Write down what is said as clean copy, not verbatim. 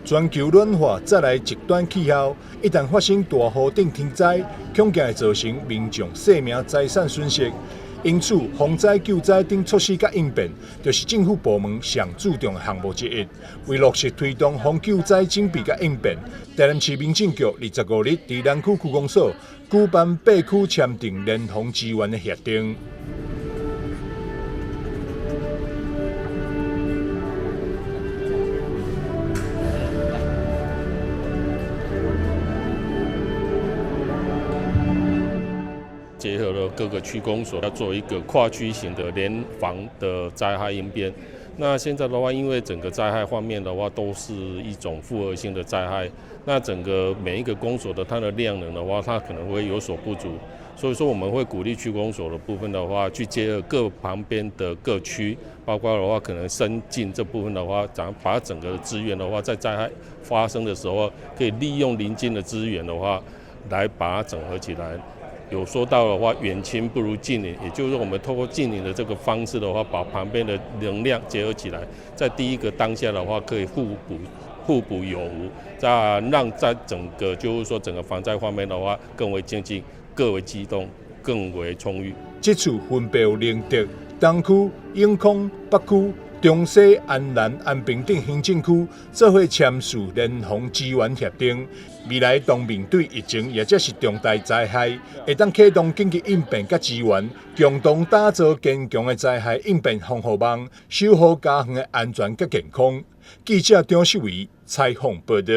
全球暖化再来极端气候，一旦发生大雨等天灾，恐惊会造成民众生命财产损失。因此，防灾救灾等措施甲应变，就是政府部门上注重的项目之一。为落实推动防救灾整备甲应变，台南市民政局25日伫南区区公所举办8区签订联防支援的协定。结合了各个区公所，要做一个跨区型的联防的灾害应变。那现在的话，因为整个灾害方面的话，都是一种复合性的灾害，那整个每一个公所的它的量能的话，它可能会有所不足。所以说，我们会鼓励区公所的部分的话，去结合各旁边的各区，包括的话可能深进这部分的话，把整个资源的话，在灾害发生的时候，可以利用邻近的资源的话，来把它整合起来。有说到的话，远亲不如近邻，也就是说，我们透过近邻的这个方式的话，把旁边的能量结合起来，在第一个当下的话，可以互补有无，再让在整个就是说整个防灾方面的话，更为经济、更为机动、更为充裕。这次分别有宁德、东区、永康、北区、中西、安南、安平等行政区做伙签署联防支援协定。未来当面对疫情或者是重大灾害，会当启动紧急应变甲支援，共同打造坚强的灾害应变防护网，守护家园的安全甲健康。记者张世伟采访报道。